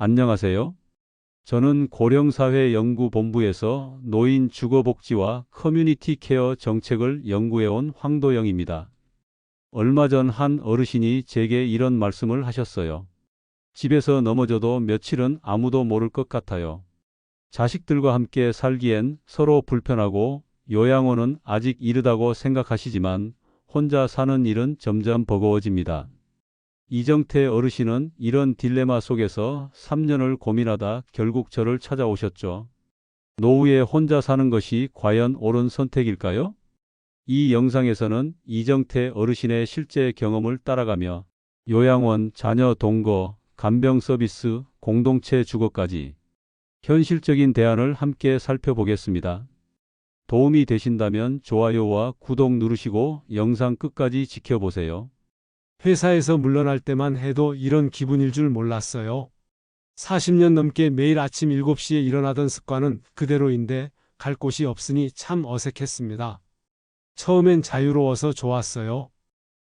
안녕하세요. 저는 고령사회연구본부에서 노인 주거복지와 커뮤니티 케어 정책을 연구해온 황도영입니다. 얼마 전 한 어르신이 제게 이런 말씀을 하셨어요. 집에서 넘어져도 며칠은 아무도 모를 것 같아요. 자식들과 함께 살기엔 서로 불편하고 요양원은 아직 이르다고 생각하시지만 혼자 사는 일은 점점 버거워집니다. 이정태 어르신은 이런 딜레마 속에서 3년을 고민하다 결국 저를 찾아오셨죠. 노후에 혼자 사는 것이 과연 옳은 선택일까요? 이 영상에서는 이정태 어르신의 실제 경험을 따라가며 요양원, 자녀 동거, 간병 서비스, 공동체 주거까지 현실적인 대안을 함께 살펴보겠습니다. 도움이 되신다면 좋아요와 구독 누르시고 영상 끝까지 지켜보세요. 회사에서 물러날 때만 해도 이런 기분일 줄 몰랐어요. 40년 넘게 매일 아침 7시에 일어나던 습관은 그대로인데 갈 곳이 없으니 참 어색했습니다. 처음엔 자유로워서 좋았어요.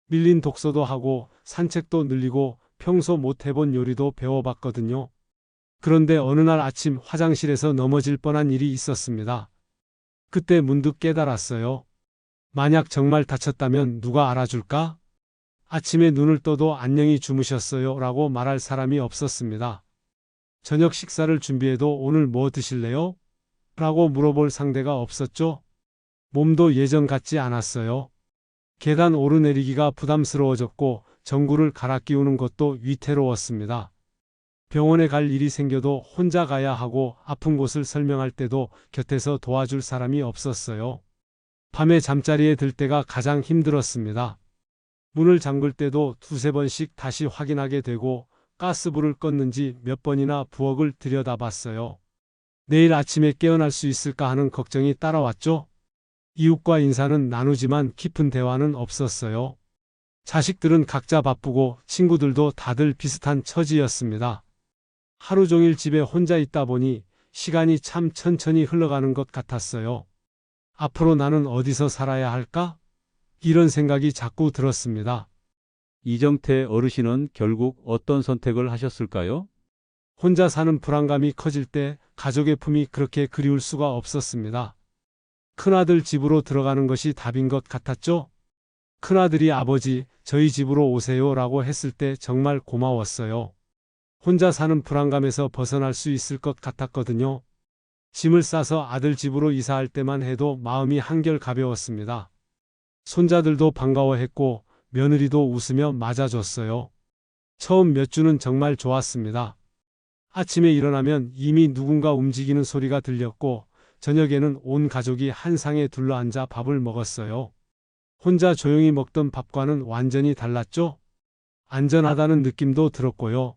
밀린 독서도 하고 산책도 늘리고 평소 못 해본 요리도 배워봤거든요. 그런데 어느 날 아침 화장실에서 넘어질 뻔한 일이 있었습니다. 그때 문득 깨달았어요. 만약 정말 다쳤다면 누가 알아줄까? 아침에 눈을 떠도 안녕히 주무셨어요 라고 말할 사람이 없었습니다. 저녁 식사를 준비해도 오늘 뭐 드실래요? 라고 물어볼 상대가 없었죠. 몸도 예전 같지 않았어요. 계단 오르내리기가 부담스러워졌고 전구를 갈아 끼우는 것도 위태로웠습니다. 병원에 갈 일이 생겨도 혼자 가야 하고 아픈 곳을 설명할 때도 곁에서 도와줄 사람이 없었어요. 밤에 잠자리에 들 때가 가장 힘들었습니다. 문을 잠글 때도 두세 번씩 다시 확인하게 되고 가스불을 껐는지 몇 번이나 부엌을 들여다봤어요. 내일 아침에 깨어날 수 있을까 하는 걱정이 따라왔죠. 이웃과 인사는 나누지만 깊은 대화는 없었어요. 자식들은 각자 바쁘고 친구들도 다들 비슷한 처지였습니다. 하루 종일 집에 혼자 있다 보니 시간이 참 천천히 흘러가는 것 같았어요. 앞으로 나는 어디서 살아야 할까? 이런 생각이 자꾸 들었습니다. 이정태 어르신은 결국 어떤 선택을 하셨을까요? 혼자 사는 불안감이 커질 때 가족의 품이 그렇게 그리울 수가 없었습니다. 큰아들 집으로 들어가는 것이 답인 것 같았죠? 큰아들이 아버지, 저희 집으로 오세요 라고 했을 때 정말 고마웠어요. 혼자 사는 불안감에서 벗어날 수 있을 것 같았거든요. 짐을 싸서 아들 집으로 이사할 때만 해도 마음이 한결 가벼웠습니다. 손자들도 반가워했고 며느리도 웃으며 맞아줬어요. 처음 몇 주는 정말 좋았습니다. 아침에 일어나면 이미 누군가 움직이는 소리가 들렸고 저녁에는 온 가족이 한 상에 둘러앉아 밥을 먹었어요. 혼자 조용히 먹던 밥과는 완전히 달랐죠? 안전하다는 느낌도 들었고요.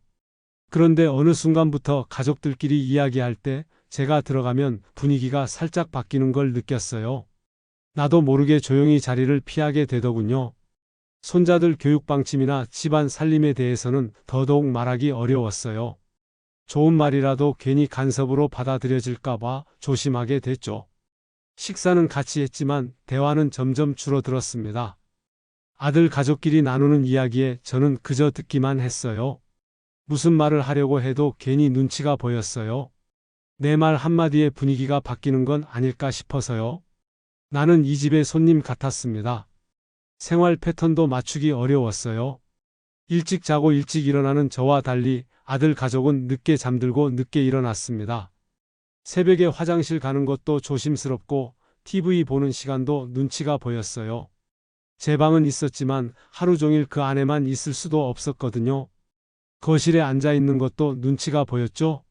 그런데 어느 순간부터 가족들끼리 이야기할 때 제가 들어가면 분위기가 살짝 바뀌는 걸 느꼈어요. 나도 모르게 조용히 자리를 피하게 되더군요. 손자들 교육 방침이나 집안 살림에 대해서는 더더욱 말하기 어려웠어요. 좋은 말이라도 괜히 간섭으로 받아들여질까봐 조심하게 됐죠. 식사는 같이 했지만 대화는 점점 줄어들었습니다. 아들 가족끼리 나누는 이야기에 저는 그저 듣기만 했어요. 무슨 말을 하려고 해도 괜히 눈치가 보였어요. 내 말 한마디에 분위기가 바뀌는 건 아닐까 싶어서요. 나는 이 집의 손님 같았습니다. 생활 패턴도 맞추기 어려웠어요. 일찍 자고 일찍 일어나는 저와 달리 아들 가족은 늦게 잠들고 늦게 일어났습니다. 새벽에 화장실 가는 것도 조심스럽고 TV 보는 시간도 눈치가 보였어요. 제 방은 있었지만 하루 종일 그 안에만 있을 수도 없었거든요. 거실에 앉아 있는 것도 눈치가 보였죠.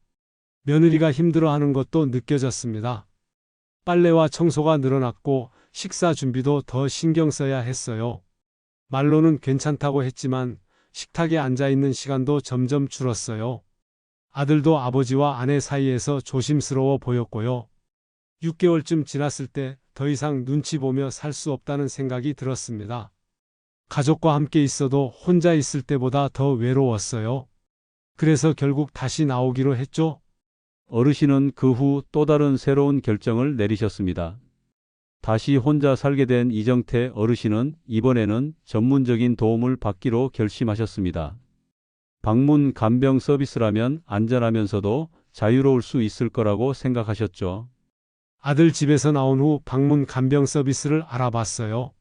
며느리가 힘들어하는 것도 느껴졌습니다. 빨래와 청소가 늘어났고 식사 준비도 더 신경 써야 했어요. 말로는 괜찮다고 했지만 식탁에 앉아있는 시간도 점점 줄었어요. 아들도 아버지와 아내 사이에서 조심스러워 보였고요. 6개월쯤 지났을 때 더 이상 눈치 보며 살 수 없다는 생각이 들었습니다. 가족과 함께 있어도 혼자 있을 때보다 더 외로웠어요. 그래서 결국 다시 나오기로 했죠. 어르신은 그 후 또 다른 새로운 결정을 내리셨습니다. 다시 혼자 살게 된 이정태 어르신은 이번에는 전문적인 도움을 받기로 결심하셨습니다. 방문 간병 서비스라면 안전하면서도 자유로울 수 있을 거라고 생각하셨죠. 아들 집에서 나온 후 방문 간병 서비스를 알아봤어요.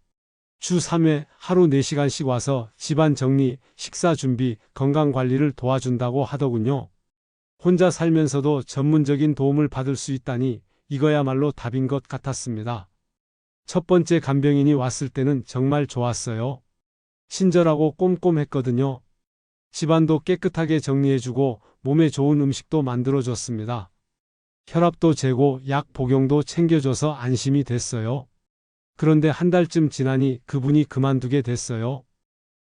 주 3회 하루 4시간씩 와서 집안 정리, 식사 준비, 건강 관리를 도와준다고 하더군요. 혼자 살면서도 전문적인 도움을 받을 수 있다니 이거야말로 답인 것 같았습니다. 첫 번째 간병인이 왔을 때는 정말 좋았어요. 친절하고 꼼꼼했거든요. 집안도 깨끗하게 정리해주고 몸에 좋은 음식도 만들어줬습니다. 혈압도 재고 약 복용도 챙겨줘서 안심이 됐어요. 그런데 한 달쯤 지나니 그분이 그만두게 됐어요.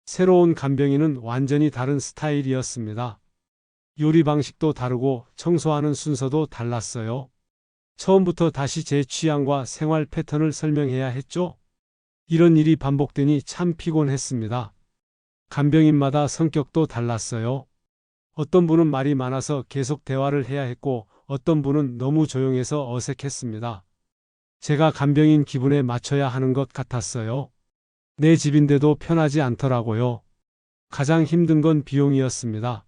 새로운 간병인은 완전히 다른 스타일이었습니다. 요리 방식도 다르고 청소하는 순서도 달랐어요. 처음부터 다시 제 취향과 생활 패턴을 설명해야 했죠. 이런 일이 반복되니 참 피곤했습니다. 간병인마다 성격도 달랐어요. 어떤 분은 말이 많아서 계속 대화를 해야 했고 어떤 분은 너무 조용해서 어색했습니다. 제가 간병인 기분에 맞춰야 하는 것 같았어요. 내 집인데도 편하지 않더라고요. 가장 힘든 건 비용이었습니다.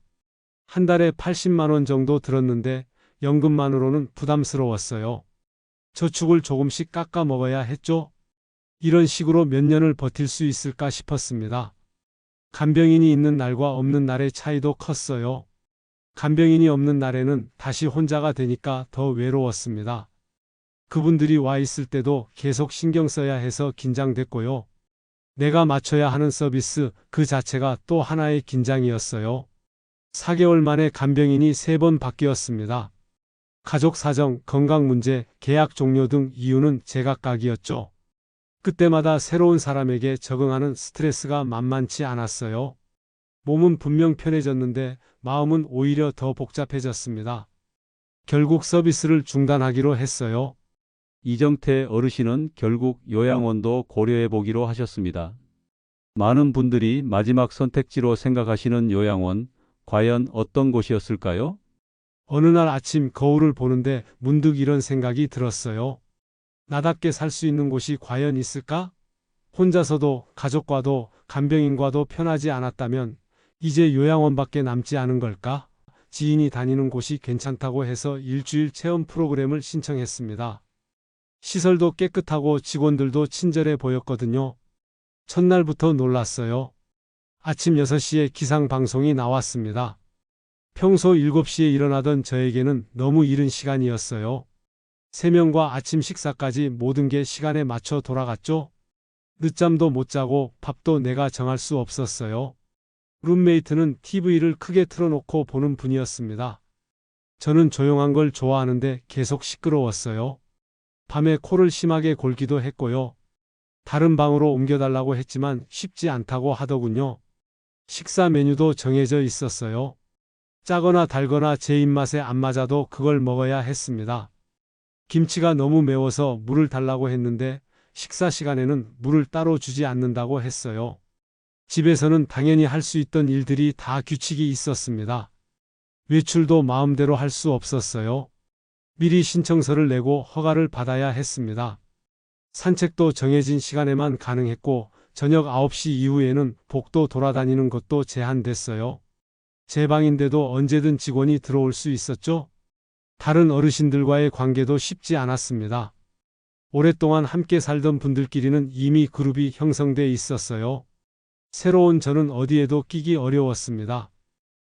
한 달에 80만 원 정도 들었는데 연금만으로는 부담스러웠어요. 저축을 조금씩 깎아 먹어야 했죠. 이런 식으로 몇 년을 버틸 수 있을까 싶었습니다. 간병인이 있는 날과 없는 날의 차이도 컸어요. 간병인이 없는 날에는 다시 혼자가 되니까 더 외로웠습니다. 그분들이 와 있을 때도 계속 신경 써야 해서 긴장됐고요. 내가 맞춰야 하는 서비스 그 자체가 또 하나의 긴장이었어요. 4개월 만에 간병인이 3번 바뀌었습니다. 가족 사정, 건강 문제, 계약 종료 등 이유는 제각각이었죠. 그때마다 새로운 사람에게 적응하는 스트레스가 만만치 않았어요. 몸은 분명 편해졌는데 마음은 오히려 더 복잡해졌습니다. 결국 서비스를 중단하기로 했어요. 이정태 어르신은 결국 요양원도 고려해 보기로 하셨습니다. 많은 분들이 마지막 선택지로 생각하시는 요양원, 과연 어떤 곳이었을까요? 어느 날 아침 거울을 보는데 문득 이런 생각이 들었어요. 나답게 살 수 있는 곳이 과연 있을까? 혼자서도 가족과도 간병인과도 편하지 않았다면 이제 요양원밖에 남지 않은 걸까? 지인이 다니는 곳이 괜찮다고 해서 일주일 체험 프로그램을 신청했습니다. 시설도 깨끗하고 직원들도 친절해 보였거든요. 첫날부터 놀랐어요. 아침 6시에 기상 방송이 나왔습니다. 평소 7시에 일어나던 저에게는 너무 이른 시간이었어요. 3명과 아침 식사까지 모든 게 시간에 맞춰 돌아갔죠. 늦잠도 못 자고 밥도 내가 정할 수 없었어요. 룸메이트는 TV를 크게 틀어놓고 보는 분이었습니다. 저는 조용한 걸 좋아하는데 계속 시끄러웠어요. 밤에 코를 심하게 골기도 했고요. 다른 방으로 옮겨달라고 했지만 쉽지 않다고 하더군요. 식사 메뉴도 정해져 있었어요. 짜거나 달거나 제 입맛에 안 맞아도 그걸 먹어야 했습니다. 김치가 너무 매워서 물을 달라고 했는데 식사 시간에는 물을 따로 주지 않는다고 했어요. 집에서는 당연히 할 수 있던 일들이 다 규칙이 있었습니다. 외출도 마음대로 할 수 없었어요. 미리 신청서를 내고 허가를 받아야 했습니다. 산책도 정해진 시간에만 가능했고 저녁 9시 이후에는 복도 돌아다니는 것도 제한됐어요. 제 방인데도 언제든 직원이 들어올 수 있었죠. 다른 어르신들과의 관계도 쉽지 않았습니다. 오랫동안 함께 살던 분들끼리는 이미 그룹이 형성돼 있었어요. 새로운 저는 어디에도 끼기 어려웠습니다.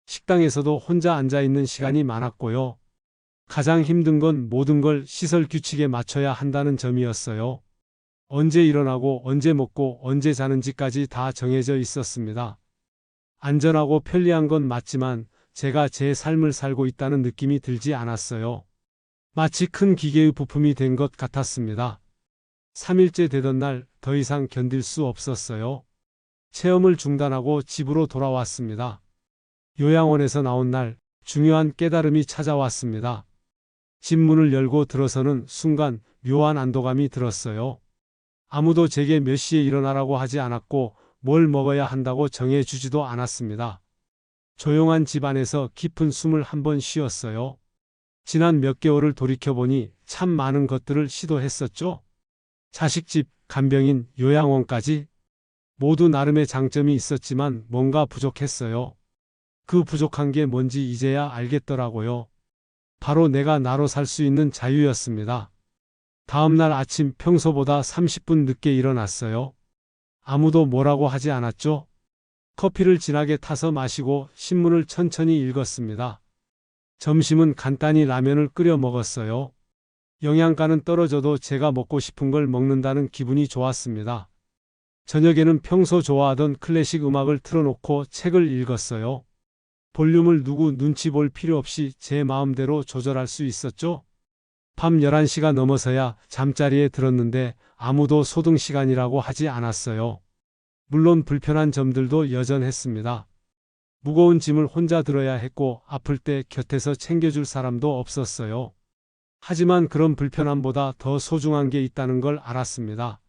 식당에서도 혼자 앉아있는 시간이 많았고요. 가장 힘든 건 모든 걸 시설 규칙에 맞춰야 한다는 점이었어요. 언제 일어나고 언제 먹고 언제 자는지까지 다 정해져 있었습니다. 안전하고 편리한 건 맞지만 제가 제 삶을 살고 있다는 느낌이 들지 않았어요. 마치 큰 기계의 부품이 된 것 같았습니다. 3일째 되던 날 더 이상 견딜 수 없었어요. 체험을 중단하고 집으로 돌아왔습니다. 요양원에서 나온 날 중요한 깨달음이 찾아왔습니다. 집 문을 열고 들어서는 순간 묘한 안도감이 들었어요. 아무도 제게 몇 시에 일어나라고 하지 않았고 뭘 먹어야 한다고 정해주지도 않았습니다. 조용한 집 안에서 깊은 숨을 한번 쉬었어요. 지난 몇 개월을 돌이켜보니 참 많은 것들을 시도했었죠. 자식집, 간병인, 요양원까지 모두 나름의 장점이 있었지만 뭔가 부족했어요. 그 부족한 게 뭔지 이제야 알겠더라고요. 바로 내가 나로 살 수 있는 자유였습니다. 다음날 아침 평소보다 30분 늦게 일어났어요. 아무도 뭐라고 하지 않았죠? 커피를 진하게 타서 마시고 신문을 천천히 읽었습니다. 점심은 간단히 라면을 끓여 먹었어요. 영양가는 떨어져도 제가 먹고 싶은 걸 먹는다는 기분이 좋았습니다. 저녁에는 평소 좋아하던 클래식 음악을 틀어놓고 책을 읽었어요. 볼륨을 누구 눈치 볼 필요 없이 제 마음대로 조절할 수 있었죠? 밤 11시가 넘어서야 잠자리에 들었는데 아무도 소등 시간이라고 하지 않았어요. 물론 불편한 점들도 여전했습니다. 무거운 짐을 혼자 들어야 했고 아플 때 곁에서 챙겨줄 사람도 없었어요. 하지만 그런 불편함보다 더 소중한 게 있다는 걸 알았습니다.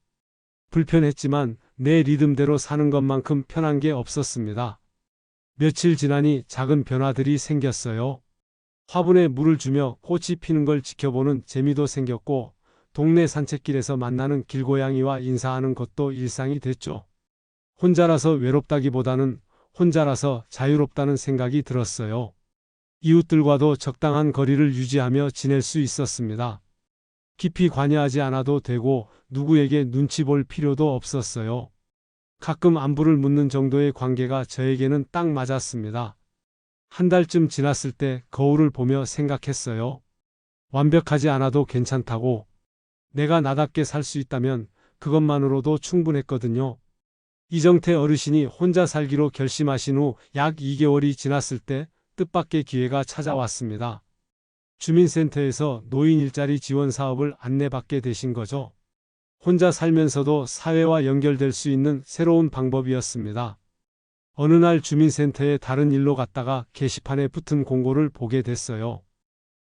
불편했지만 내 리듬대로 사는 것만큼 편한 게 없었습니다. 며칠 지나니 작은 변화들이 생겼어요. 화분에 물을 주며 꽃이 피는 걸 지켜보는 재미도 생겼고 동네 산책길에서 만나는 길고양이와 인사하는 것도 일상이 됐죠. 혼자라서 외롭다기보다는 혼자라서 자유롭다는 생각이 들었어요. 이웃들과도 적당한 거리를 유지하며 지낼 수 있었습니다. 깊이 관여하지 않아도 되고 누구에게 눈치 볼 필요도 없었어요. 가끔 안부를 묻는 정도의 관계가 저에게는 딱 맞았습니다. 한 달쯤 지났을 때 거울을 보며 생각했어요. 완벽하지 않아도 괜찮다고. 내가 나답게 살 수 있다면 그것만으로도 충분했거든요. 이정태 어르신이 혼자 살기로 결심하신 후 약 2개월이 지났을 때 뜻밖의 기회가 찾아왔습니다. 주민센터에서 노인 일자리 지원 사업을 안내받게 되신 거죠. 혼자 살면서도 사회와 연결될 수 있는 새로운 방법이었습니다. 어느 날 주민센터에 다른 일로 갔다가 게시판에 붙은 공고를 보게 됐어요.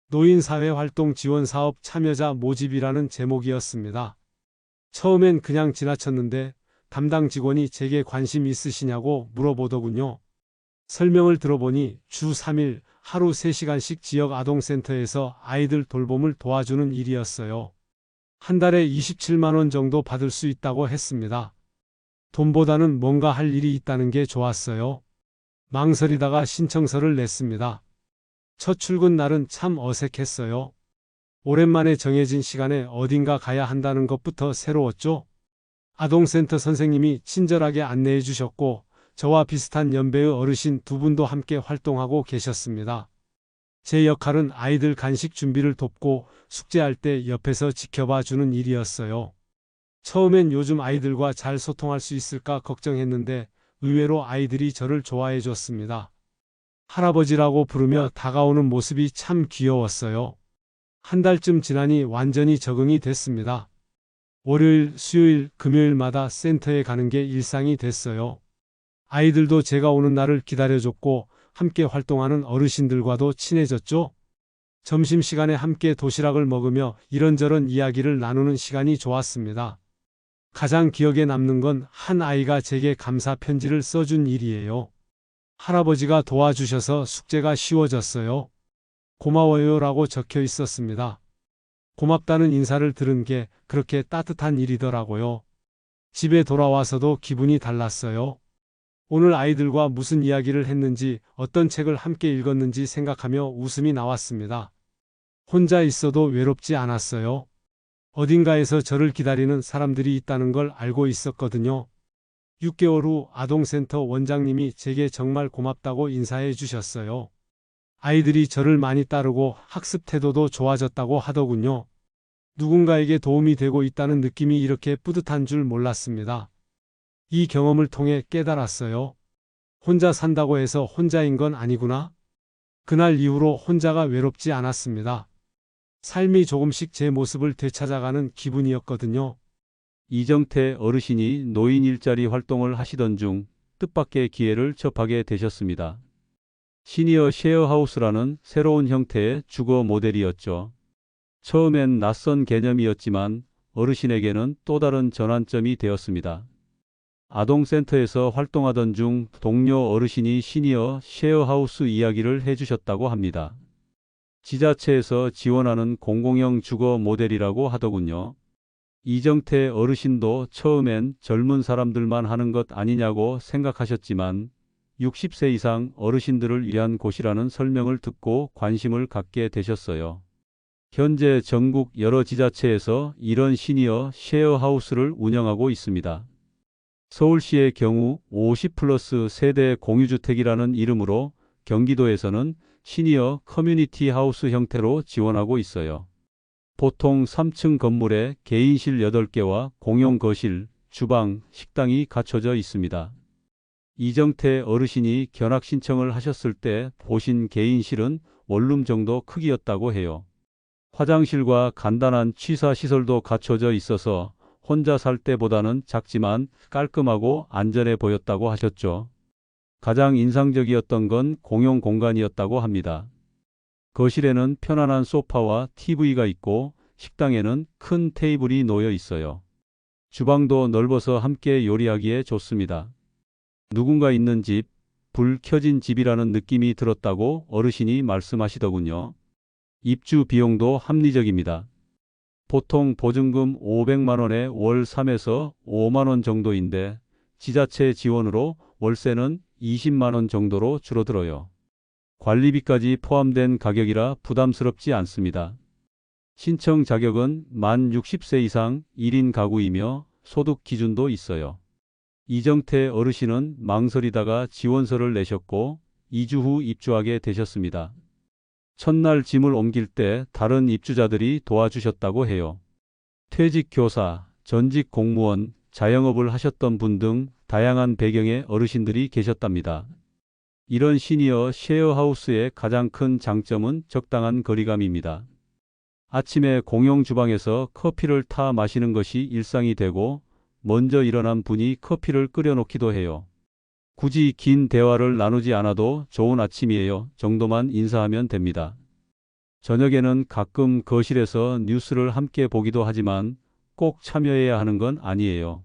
노인사회활동 지원사업 참여자 모집이라는 제목이었습니다. 처음엔 그냥 지나쳤는데 담당 직원이 제게 관심 있으시냐고 물어보더군요. 설명을 들어보니 주 3일 하루 3시간씩 지역 아동센터에서 아이들 돌봄을 도와주는 일이었어요. 한 달에 27만 원 정도 받을 수 있다고 했습니다. 돈보다는 뭔가 할 일이 있다는 게 좋았어요. 망설이다가 신청서를 냈습니다. 첫 출근 날은 참 어색했어요. 오랜만에 정해진 시간에 어딘가 가야 한다는 것부터 새로웠죠. 아동센터 선생님이 친절하게 안내해 주셨고 저와 비슷한 연배의 어르신 두 분도 함께 활동하고 계셨습니다. 제 역할은 아이들 간식 준비를 돕고 숙제할 때 옆에서 지켜봐 주는 일이었어요. 처음엔 요즘 아이들과 잘 소통할 수 있을까 걱정했는데 의외로 아이들이 저를 좋아해 줬습니다. 할아버지라고 부르며 다가오는 모습이 참 귀여웠어요. 한 달쯤 지나니 완전히 적응이 됐습니다. 월요일, 수요일, 금요일마다 센터에 가는 게 일상이 됐어요. 아이들도 제가 오는 날을 기다려줬고 함께 활동하는 어르신들과도 친해졌죠. 점심시간에 함께 도시락을 먹으며 이런저런 이야기를 나누는 시간이 좋았습니다. 가장 기억에 남는 건 한 아이가 제게 감사 편지를 써준 일이에요. 할아버지가 도와주셔서 숙제가 쉬워졌어요. 고마워요라고 적혀 있었습니다. 고맙다는 인사를 들은 게 그렇게 따뜻한 일이더라고요. 집에 돌아와서도 기분이 달랐어요. 오늘 아이들과 무슨 이야기를 했는지 어떤 책을 함께 읽었는지 생각하며 웃음이 나왔습니다. 혼자 있어도 외롭지 않았어요. 어딘가에서 저를 기다리는 사람들이 있다는 걸 알고 있었거든요. 6개월 후 아동센터 원장님이 제게 정말 고맙다고 인사해 주셨어요. 아이들이 저를 많이 따르고 학습 태도도 좋아졌다고 하더군요. 누군가에게 도움이 되고 있다는 느낌이 이렇게 뿌듯한 줄 몰랐습니다. 이 경험을 통해 깨달았어요. 혼자 산다고 해서 혼자인 건 아니구나. 그날 이후로 혼자가 외롭지 않았습니다. 삶이 조금씩 제 모습을 되찾아가는 기분이었거든요. 이정태 어르신이 노인 일자리 활동을 하시던 중 뜻밖의 기회를 접하게 되셨습니다. 시니어 쉐어하우스라는 새로운 형태의 주거 모델이었죠. 처음엔 낯선 개념이었지만 어르신에게는 또 다른 전환점이 되었습니다. 아동센터에서 활동하던 중 동료 어르신이 시니어 쉐어하우스 이야기를 해주셨다고 합니다. 지자체에서 지원하는 공공형 주거 모델이라고 하더군요. 이정태 어르신도 처음엔 젊은 사람들만 하는 것 아니냐고 생각하셨지만 60세 이상 어르신들을 위한 곳이라는 설명을 듣고 관심을 갖게 되셨어요. 현재 전국 여러 지자체에서 이런 시니어 쉐어하우스를 운영하고 있습니다. 서울시의 경우 50플러스 세대 공유주택이라는 이름으로 경기도에서는 시니어 커뮤니티 하우스 형태로 지원하고 있어요. 보통 3층 건물에 개인실 8개와 공용 거실, 주방, 식당이 갖춰져 있습니다. 이정태 어르신이 견학 신청을 하셨을 때 보신 개인실은 원룸 정도 크기였다고 해요. 화장실과 간단한 취사시설도 갖춰져 있어서 혼자 살 때보다는 작지만 깔끔하고 안전해 보였다고 하셨죠. 가장 인상적이었던 건 공용 공간이었다고 합니다. 거실에는 편안한 소파와 TV가 있고 식당에는 큰 테이블이 놓여 있어요. 주방도 넓어서 함께 요리하기에 좋습니다. 누군가 있는 집, 불 켜진 집이라는 느낌이 들었다고 어르신이 말씀하시더군요. 입주 비용도 합리적입니다. 보통 보증금 500만 원에 월 3에서 5만 원 정도인데 지자체 지원으로 월세는 20만 원 정도로 줄어들어요. 관리비까지 포함된 가격이라 부담스럽지 않습니다. 신청 자격은 만 60세 이상 1인 가구이며 소득 기준도 있어요. 이정태 어르신은 망설이다가 지원서를 내셨고 2주 후 입주하게 되셨습니다. 첫날 짐을 옮길 때 다른 입주자들이 도와주셨다고 해요. 퇴직 교사, 전직 공무원, 자영업을 하셨던 분 등 다양한 배경의 어르신들이 계셨답니다. 이런 시니어 쉐어하우스의 가장 큰 장점은 적당한 거리감입니다. 아침에 공용 주방에서 커피를 타 마시는 것이 일상이 되고 먼저 일어난 분이 커피를 끓여놓기도 해요. 굳이 긴 대화를 나누지 않아도 좋은 아침이에요 정도만 인사하면 됩니다. 저녁에는 가끔 거실에서 뉴스를 함께 보기도 하지만 꼭 참여해야 하는 건 아니에요.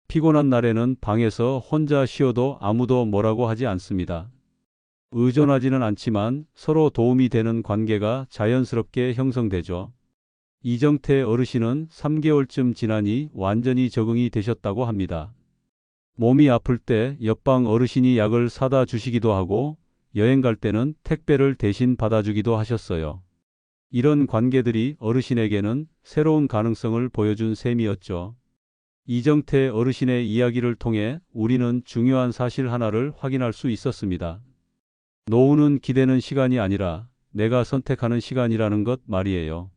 피곤한 날에는 방에서 혼자 쉬어도 아무도 뭐라고 하지 않습니다. 의존하지는 않지만 서로 도움이 되는 관계가 자연스럽게 형성되죠. 이정태 어르신은 3개월쯤 지나니 완전히 적응이 되셨다고 합니다. 몸이 아플 때 옆방 어르신이 약을 사다 주시기도 하고 여행 갈 때는 택배를 대신 받아주기도 하셨어요. 이런 관계들이 어르신에게는 새로운 가능성을 보여준 셈이었죠. 이정태 어르신의 이야기를 통해 우리는 중요한 사실 하나를 확인할 수 있었습니다. 노후는 기대는 시간이 아니라 내가 선택하는 시간이라는 것 말이에요.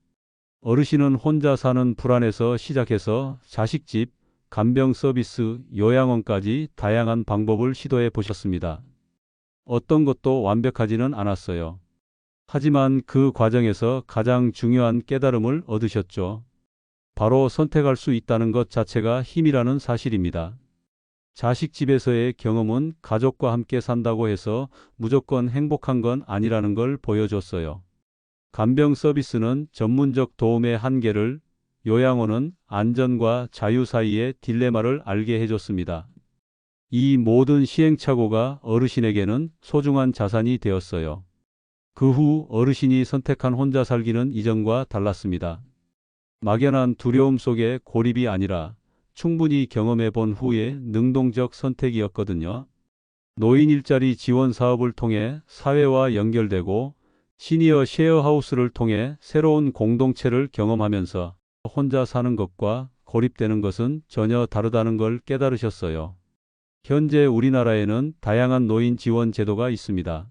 어르신은 혼자 사는 불안에서 시작해서 자식집, 간병 서비스, 요양원까지 다양한 방법을 시도해 보셨습니다. 어떤 것도 완벽하지는 않았어요. 하지만 그 과정에서 가장 중요한 깨달음을 얻으셨죠. 바로 선택할 수 있다는 것 자체가 힘이라는 사실입니다. 자식 집에서의 경험은 가족과 함께 산다고 해서 무조건 행복한 건 아니라는 걸 보여줬어요. 간병 서비스는 전문적 도움의 한계를, 요양원은 안전과 자유 사이의 딜레마를 알게 해줬습니다. 이 모든 시행착오가 어르신에게는 소중한 자산이 되었어요. 그 후 어르신이 선택한 혼자 살기는 이전과 달랐습니다. 막연한 두려움 속의 고립이 아니라 충분히 경험해 본 후의 능동적 선택이었거든요. 노인 일자리 지원 사업을 통해 사회와 연결되고 시니어 쉐어하우스를 통해 새로운 공동체를 경험하면서 혼자 사는 것과 고립되는 것은 전혀 다르다는 걸 깨달으셨어요. 현재 우리나라에는 다양한 노인 지원 제도가 있습니다.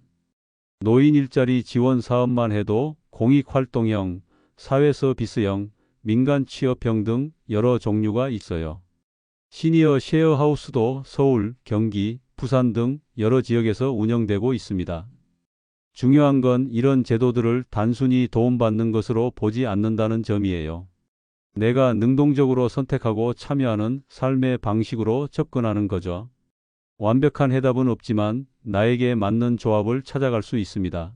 노인 일자리 지원 사업만 해도 공익활동형, 사회서비스형, 민간 취업형 등 여러 종류가 있어요. 시니어 쉐어하우스도 서울, 경기, 부산 등 여러 지역에서 운영되고 있습니다. 중요한 건 이런 제도들을 단순히 도움받는 것으로 보지 않는다는 점이에요. 내가 능동적으로 선택하고 참여하는 삶의 방식으로 접근하는 거죠. 완벽한 해답은 없지만 나에게 맞는 조합을 찾아갈 수 있습니다.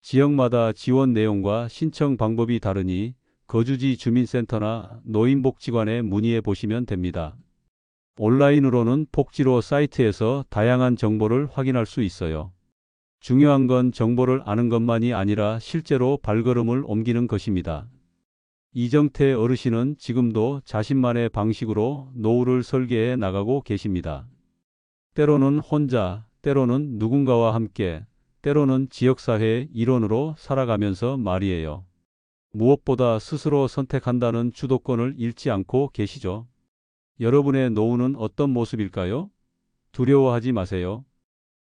지역마다 지원 내용과 신청 방법이 다르니 거주지 주민센터나 노인복지관에 문의해 보시면 됩니다. 온라인으로는 복지로 사이트에서 다양한 정보를 확인할 수 있어요. 중요한 건 정보를 아는 것만이 아니라 실제로 발걸음을 옮기는 것입니다. 이정태 어르신은 지금도 자신만의 방식으로 노후를 설계해 나가고 계십니다. 때로는 혼자, 때로는 누군가와 함께, 때로는 지역사회의 일원으로 살아가면서 말이에요. 무엇보다 스스로 선택한다는 주도권을 잃지 않고 계시죠. 여러분의 노후는 어떤 모습일까요? 두려워하지 마세요.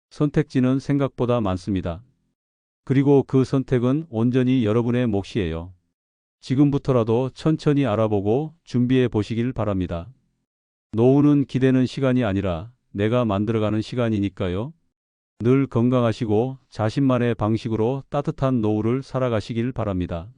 선택지는 생각보다 많습니다. 그리고 그 선택은 온전히 여러분의 몫이에요. 지금부터라도 천천히 알아보고 준비해 보시길 바랍니다. 노후는 기대는 시간이 아니라 내가 만들어가는 시간이니까요. 늘 건강하시고 자신만의 방식으로 따뜻한 노후를 살아가시길 바랍니다.